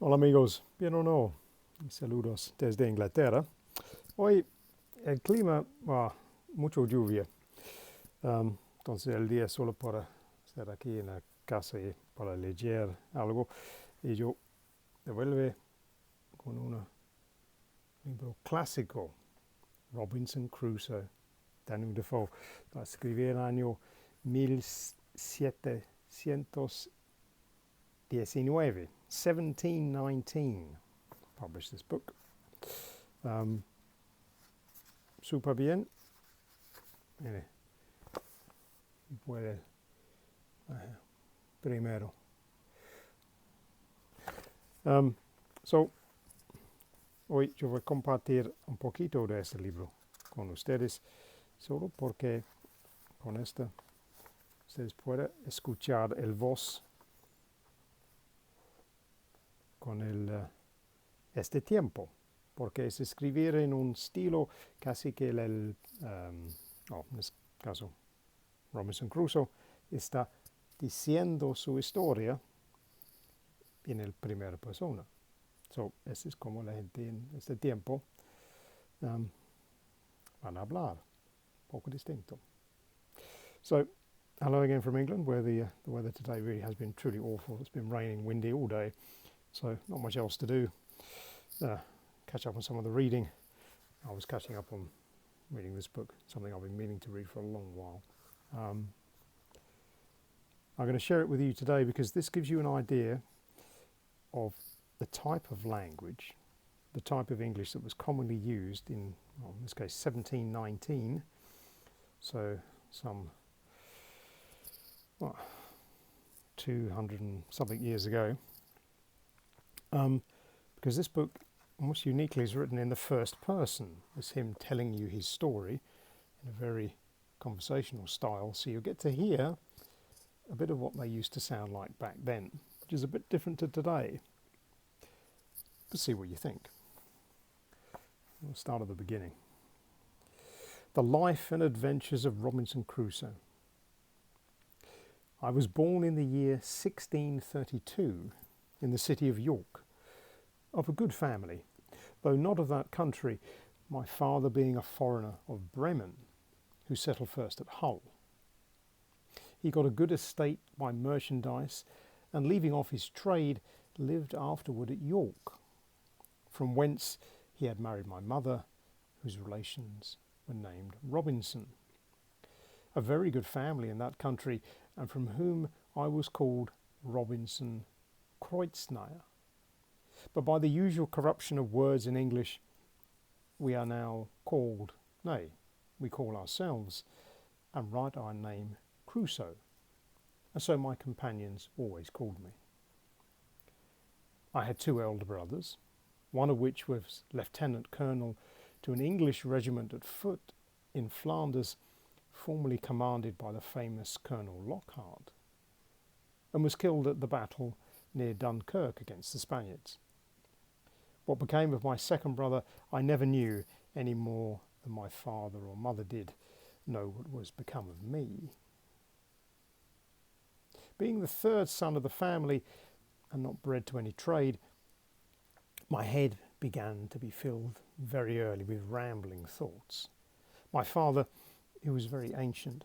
Hola amigos, bien o no, saludos desde Inglaterra. Hoy el clima, mucho lluvia, entonces el día solo para estar aquí en la casa y para leer algo. Y yo devuelve con un libro clásico, Robinson Crusoe, DeFoe. Lo escribí en el año 1719, published this book. Súper bien. Mire, puede primero. Hoy yo voy a compartir un poquito de este libro con ustedes, solo porque con esto ustedes pueden escuchar el voz con este tiempo, porque es escribir en un estilo casi que en este caso Robinson Crusoe está diciendo su historia en el primera persona. Ese es como la gente en este tiempo van a hablar, un poco distinto. Hello again from England, where the weather today really has been truly awful. It's been raining, windy all day, so not much else to do. Catch up on some of the reading. I was catching up on reading this book, something I've been meaning to read for a long while. I'm going to share it with you today because this gives you an idea of the type of language, the type of English that was commonly used in this case 1719, so some 200 and something years ago, because this book almost uniquely is written in the first person. It's him telling you his story in a very conversational style, so you'll get to hear a bit of what they used to sound like back then, which is a bit different to today. Let's see what you think. We'll start at the beginning. The life and adventures of Robinson Crusoe. I was born in the year 1632 in the city of York, of a good family, though not of that country, my father being a foreigner of Bremen, who settled first at Hull. He got a good estate by merchandise, and leaving off his trade, lived afterward at York, from whence he had married my mother, whose relations were named Robinson. A very good family in that country, and from whom I was called Robinson Kreuznach. But by the usual corruption of words in English, we are now called, nay, we call ourselves, and write our name Crusoe, and so my companions always called me. I had two elder brothers, one of which was lieutenant colonel to an English regiment at foot in Flanders, formerly commanded by the famous Colonel Lockhart, and was killed at the battle near Dunkirk against the Spaniards. What became of my second brother I never knew, any more than my father or mother did know what was become of me. Being the third son of the family, and not bred to any trade, my head began to be filled very early with rambling thoughts. My father, who was very ancient,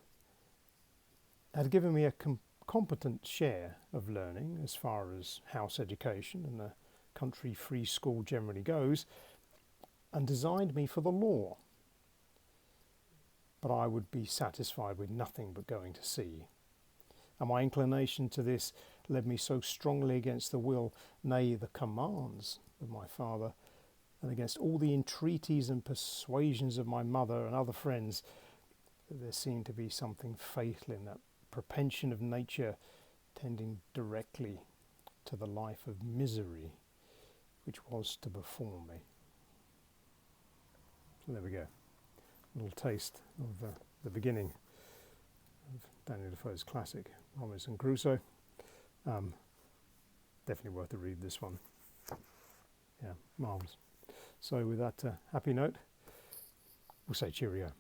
had given me a competent share of learning as far as house education and the country free school generally goes, and designed me for the law. But I would be satisfied with nothing but going to sea, and my inclination to this led me so strongly against the will, nay, the commands of my father, and against all the entreaties and persuasions of my mother and other friends, that there seemed to be something fatal in that propension of nature tending directly to the life of misery which was to befall me. So there we go, a little taste of the beginning of Daniel Defoe's classic Robinson Crusoe. Definitely worth a read, this one. Yeah, marvellous. So with that happy note, we'll say cheerio.